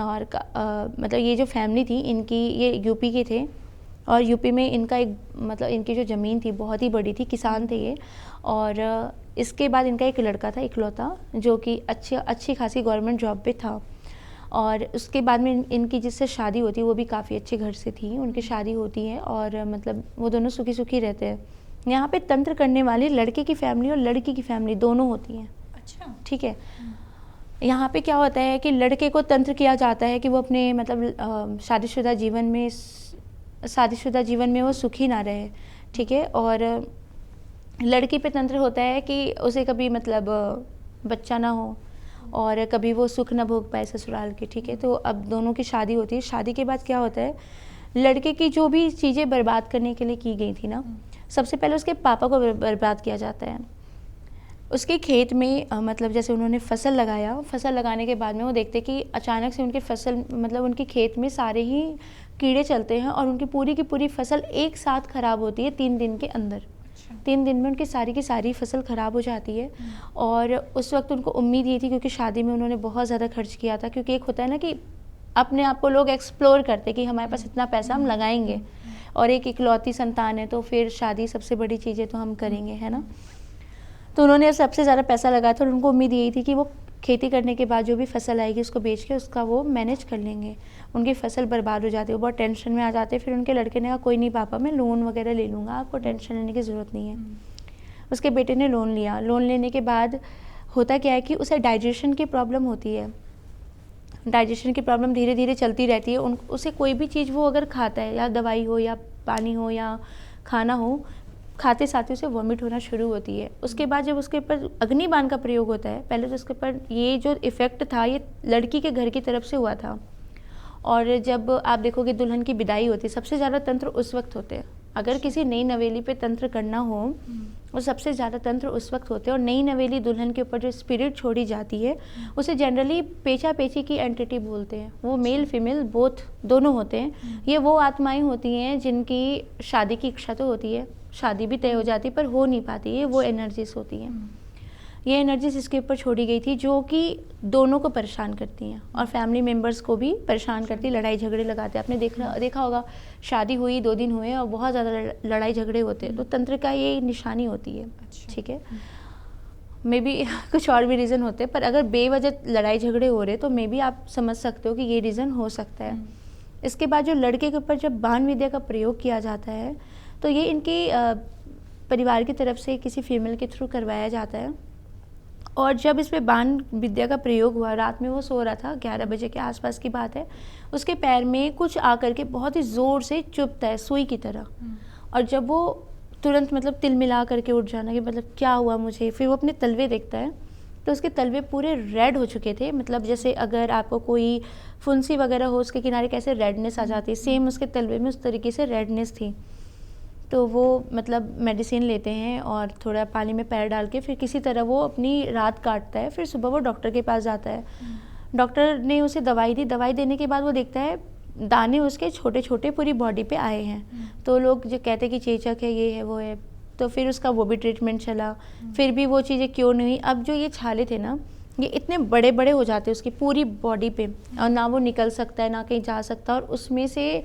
और मतलब ये जो फैमिली थी इनकी, ये यूपी के थे और यूपी में इनका एक मतलब इनकी जो ज़मीन थी बहुत ही बड़ी थी, किसान थे ये। और इसके बाद इनका एक लड़का था इकलौता, जो कि अच्छी खासी गवर्नमेंट जॉब पे था। और उसके बाद में इनकी जिससे शादी होती है वो भी काफ़ी अच्छे घर से थी, उनकी शादी होती है और मतलब वो दोनों सुखी सुखी रहते हैं। यहाँ पे तंत्र करने वाली लड़के की फैमिली और लड़की की फैमिली दोनों होती हैं। अच्छा, ठीक है। यहाँ पे क्या होता है कि लड़के को तंत्र किया जाता है कि वो अपने मतलब शादीशुदा जीवन में वो सुखी ना रहे। ठीक है। और लड़की पे तंत्र होता है कि उसे कभी मतलब बच्चा ना हो और कभी वो सुख ना भोग पाए ससुराल के। ठीक है। तो अब दोनों की शादी होती है। शादी के बाद क्या होता है, लड़के की जो भी चीज़ें बर्बाद करने के लिए की गई थी ना, सबसे पहले उसके पापा को बर्बाद किया जाता है। उसके खेत में मतलब जैसे उन्होंने फसल लगाया, फसल लगाने के बाद में वो देखते कि अचानक से उनकी फसल मतलब उनके खेत में सारे ही कीड़े चलते हैं और उनकी पूरी की पूरी फसल एक साथ ख़राब होती है 3 दिन के अंदर। 3 दिन में उनकी सारी की सारी फसल ख़राब हो जाती है। और उस वक्त उनको उम्मीद ये थी, क्योंकि शादी में उन्होंने बहुत ज़्यादा खर्च किया था, क्योंकि एक होता है ना कि अपने आप को लोग एक्सप्लोर करते कि हमारे पास इतना पैसा हम लगाएंगे और एक इकलौती संतान है तो फिर शादी सबसे बड़ी चीज़ है तो हम करेंगे, है ना। तो उन्होंने सबसे ज़्यादा पैसा लगाया था और उनको उम्मीद यही थी कि वो खेती करने के बाद जो भी फसल आएगी उसको बेच के उसका वो मैनेज कर लेंगे। उनकी फसल बर्बाद हो जाती है, वो बहुत टेंशन में आ जाते हैं। फिर उनके लड़के ने कहा कोई नहीं पापा, मैं लोन वगैरह ले लूँगा, आपको टेंशन लेने की ज़रूरत नहीं है। उसके बेटे ने लोन लिया। लोन लेने के बाद होता क्या है कि उसे डाइजेशन की प्रॉब्लम होती है। डाइजेशन की प्रॉब्लम धीरे धीरे चलती रहती है। उसे कोई भी चीज़ वो अगर खाता है, या दवाई हो या पानी हो या खाना हो, खाते साथ ही उसे वॉमिट होना शुरू होती है। उसके बाद जब उसके ऊपर अग्निबाण का प्रयोग होता है, पहले तो उसके ऊपर ये जो इफ़ेक्ट था ये लड़की के घर की तरफ से हुआ था। और जब आप देखोगे दुल्हन की विदाई होती है, सबसे ज़्यादा तंत्र उस वक्त होते हैं। अगर किसी नई नवेली पे तंत्र करना हो वो सबसे ज़्यादा तंत्र उस वक्त होते हैं। और नई नवेली दुल्हन के ऊपर जो स्पिरिट छोड़ी जाती है उसे जनरली पेचा पेची की एंटिटी बोलते हैं। वो मेल फीमेल बोथ दोनों होते हैं। ये वो आत्माएं होती हैं जिनकी शादी की इच्छा तो होती है, शादी भी तय हो जाती है पर हो नहीं पाती है, वो एनर्जीज होती हैं। ये एनर्जीज इसके ऊपर छोड़ी गई थी जो कि दोनों को परेशान करती हैं और फैमिली मेम्बर्स को भी परेशान करती, लड़ाई झगड़े लगाते हैं। आपने देखा होगा, शादी हुई 2 दिन हुए और बहुत ज़्यादा लड़ाई झगड़े होते हैं, तो तंत्र का ये निशानी होती है। ठीक है। मे बी कुछ और भी रीज़न होते हैं, पर अगर बेवजह लड़ाई झगड़े हो रहे तो मे बी आप समझ सकते हो कि ये रीज़न हो सकता है। इसके बाद जो लड़के के ऊपर जब बाण विद्या का प्रयोग किया जाता है तो ये इनकी परिवार की तरफ से किसी फीमेल के थ्रू करवाया जाता है। और जब इस पे बाण विद्या का प्रयोग हुआ, रात में वो सो रहा था, 11 बजे के आसपास की बात है, उसके पैर में कुछ आकर के बहुत ही ज़ोर से चुभता है सुई की तरह। और जब वो तुरंत मतलब तिलमिला करके उठ जाना कि मतलब क्या हुआ मुझे, फिर वो अपने तलवे देखता है तो उसके तलवे पूरे रेड हो चुके थे। मतलब जैसे अगर आपको कोई फुंसी वगैरह हो उसके किनारे कैसे रेडनेस आ जाती है, सेम उसके तलवे में उस तरीके से रेडनेस थी। तो वो मतलब मेडिसिन लेते हैं और थोड़ा पानी में पैर डाल के फिर किसी तरह वो अपनी रात काटता है। फिर सुबह वो डॉक्टर के पास जाता है। डॉक्टर ने उसे दवाई दी। दवाई देने के बाद वो देखता है दाने उसके छोटे छोटे पूरी बॉडी पे आए हैं। तो लोग जो कहते हैं कि चेचक है, ये है, वो है, तो फिर उसका वो भी ट्रीटमेंट चला, फिर भी वो चीज़ें क्यों नहीं हुई। अब जो ये छाले थे ना, ये इतने बड़े बड़े हो जाते हैं उसकी पूरी बॉडी पे, और ना वो निकल सकता है ना कहीं जा सकता, और उसमें से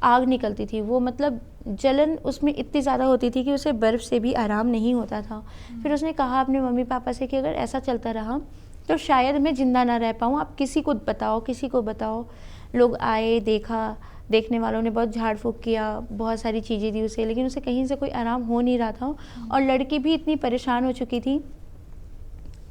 आग निकलती थी। वो मतलब जलन उसमें इतनी ज़्यादा होती थी कि उसे बर्फ़ से भी आराम नहीं होता था। फिर उसने कहा अपने मम्मी पापा से कि अगर ऐसा चलता रहा तो शायद मैं ज़िंदा ना रह पाऊँ, आप किसी को बताओ, किसी को बताओ। लोग आए, देखा, देखने वालों ने बहुत झाड़ फूँक किया, बहुत सारी चीज़ें दी उसे, लेकिन उसे कहीं से कोई आराम हो नहीं रहा था। और लड़की भी इतनी परेशान हो चुकी थी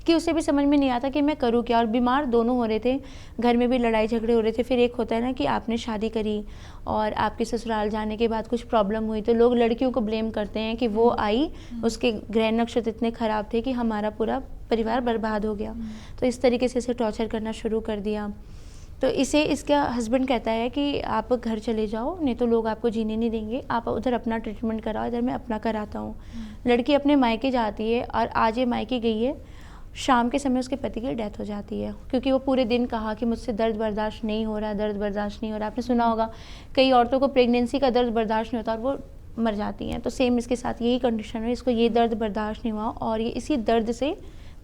कि उसे भी समझ में नहीं आता कि मैं करूँ क्या। और बीमार दोनों हो रहे थे, घर में भी लड़ाई झगड़े हो रहे थे। फिर एक होता है ना कि आपने शादी करी और आपके ससुराल जाने के बाद कुछ प्रॉब्लम हुई तो लोग लड़कियों को ब्लेम करते हैं कि वो आई, उसके ग्रह नक्षत्र इतने ख़राब थे कि हमारा पूरा परिवार बर्बाद हो गया। तो इस तरीके से इसे टॉर्चर करना शुरू कर दिया। तो इसे इसका हस्बैंड कहता है कि आप घर चले जाओ, नहीं तो लोग आपको जीने नहीं देंगे, आप उधर अपना ट्रीटमेंट कराओ, इधर मैं अपना कराता हूँ। लड़की अपने मायके जाती है और आज ये मायके गई है, शाम के समय उसके पति की डेथ हो जाती है, क्योंकि वो पूरे दिन कहा कि मुझसे दर्द बर्दाश्त नहीं हो रहा, दर्द बर्दाश्त नहीं हो रहा। आपने सुना होगा कई औरतों को प्रेगनेंसी का दर्द बर्दाश्त नहीं होता और वो मर जाती हैं। तो सेम इसके साथ यही कंडीशन है, इसको ये दर्द बर्दाश्त नहीं हुआ और ये इसी दर्द से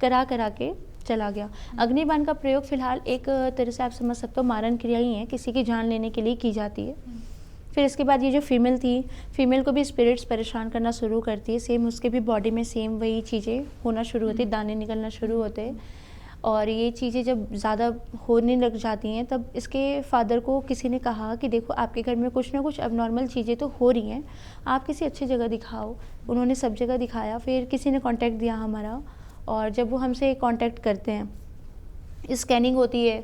करा के चला गया। अग्निबाण का प्रयोग फिलहाल एक तरह से आप समझ सकते हो मारण क्रिया ही है, किसी की जान लेने के लिए की जाती है। फिर इसके बाद ये जो फीमेल थी, फीमेल को भी स्पिरिट्स परेशान करना शुरू करती है। सेम उसके भी बॉडी में सेम वही चीज़ें होना शुरू होती है, दाने निकलना शुरू होते हैं। और ये चीज़ें जब ज़्यादा होने लग जाती हैं तब इसके फादर को किसी ने कहा कि देखो आपके घर में कुछ ना कुछ अबनॉर्मल चीज़ें तो हो रही हैं, आप किसी अच्छी जगह दिखाओ। उन्होंने सब जगह दिखाया। फिर किसी ने कांटेक्ट दिया हमारा, और जब वो हमसे कांटेक्ट करते हैं, स्कैनिंग होती है,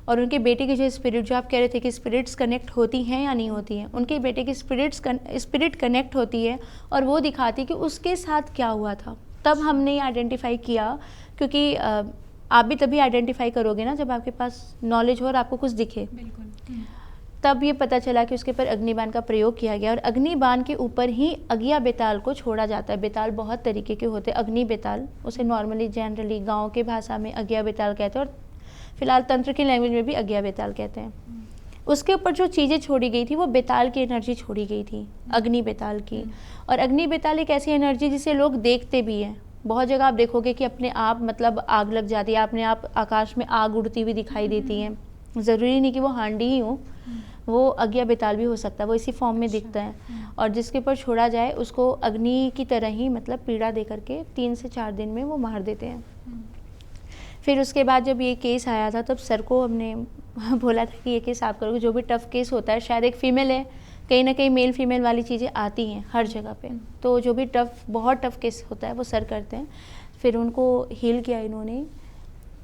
और उनके बेटे की जो स्पिरिट, जो आप कह रहे थे कि स्पिरिट्स कनेक्ट होती हैं या नहीं होती हैं, उनके बेटे की स्पिरिट कनेक्ट होती है और वो दिखाती है कि उसके साथ क्या हुआ था। तब हमने आइडेंटिफाई किया, क्योंकि आप भी तभी आइडेंटिफाई करोगे ना जब आपके पास नॉलेज हो और आपको कुछ दिखे। बिल्कुल। तब ये पता चला कि उसके ऊपर अग्निबाण का प्रयोग किया गया, और अग्निबाण के ऊपर ही अगिया बेताल को छोड़ा जाता है। बेताल बहुत तरीके के होते हैं। अग्नि बेताल, उसे नॉर्मली जनरली गांव के भाषा में अगिया बेताल कहते हैं, और फिलहाल तंत्र की लैंग्वेज में भी अगिया बेताल कहते हैं। उसके ऊपर जो चीज़ें छोड़ी गई थी वो बेताल की एनर्जी छोड़ी गई थी, अग्नि बेताल की। और अग्नि बेताल एक ऐसी एनर्जी जिसे लोग देखते भी हैं। बहुत जगह आप देखोगे कि अपने आप मतलब आग लग जाती है, अपने आप आकाश में आग उड़ती हुई दिखाई देती है। ज़रूरी नहीं कि वो हांडी ही हो, वो अगिया बेताल भी हो सकता है, वो इसी फॉर्म में दिखता है। और जिसके ऊपर छोड़ा जाए उसको अग्नि की तरह ही मतलब पीड़ा दे करके 3 से 4 दिन में वो मार देते हैं। फिर उसके बाद जब ये केस आया था तब सर को हमने बोला था कि ये केस आप करोगे, जो भी टफ़ केस होता है, शायद एक फ़ीमेल है, कहीं ना कहीं मेल फीमेल वाली चीज़ें आती हैं हर जगह पे, तो जो भी बहुत टफ़ केस होता है वो सर करते हैं। फिर उनको हील किया इन्होंने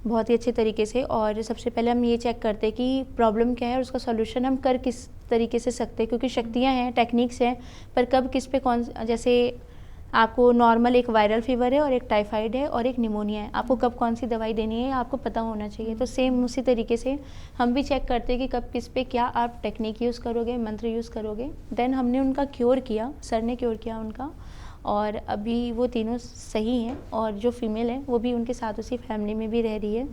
बहुत ही अच्छे तरीके से। और सबसे पहले हम ये चेक करते हैं कि प्रॉब्लम क्या है और उसका सॉल्यूशन हम कर किस तरीके से सकते हैं, क्योंकि शक्तियाँ हैं, टेक्निक्स हैं, पर कब किस पे कौन, जैसे आपको नॉर्मल एक वायरल फीवर है और एक टाइफाइड है और एक निमोनिया है, आपको कब कौन सी दवाई देनी है आपको पता होना चाहिए। तो सेम उसी तरीके से हम भी चेक करते हैं कि कब किस पे क्या आप टेक्निक यूज़ करोगे, मंत्र यूज़ करोगे। देन हमने उनका क्योर किया, सर ने क्योर किया उनका, और अभी वो तीनों सही हैं। और जो फीमेल है वो भी उनके साथ उसी फैमिली में भी रह रही है,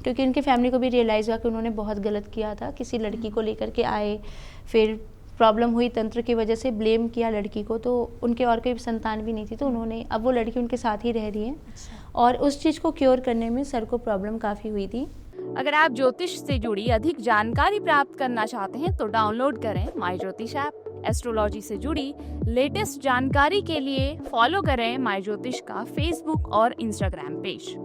क्योंकि उनकी फैमिली को भी रियलाइज़ हुआ कि उन्होंने बहुत गलत किया था। किसी लड़की को लेकर के आए, फिर प्रॉब्लम हुई तंत्र की वजह से, ब्लेम किया लड़की को, तो उनके और कोई संतान भी नहीं थी, तो उन्होंने, अब वो लड़की उनके साथ ही रह रही है। और उस चीज़ को क्योर करने में सर को प्रॉब्लम काफ़ी हुई थी। अगर आप ज्योतिष से जुड़ी अधिक जानकारी प्राप्त करना चाहते हैं तो डाउनलोड करें माई ज्योतिष ऐप। एस्ट्रोलॉजी से जुड़ी लेटेस्ट जानकारी के लिए फॉलो करें माई ज्योतिष का फेसबुक और इंस्टाग्राम पेज।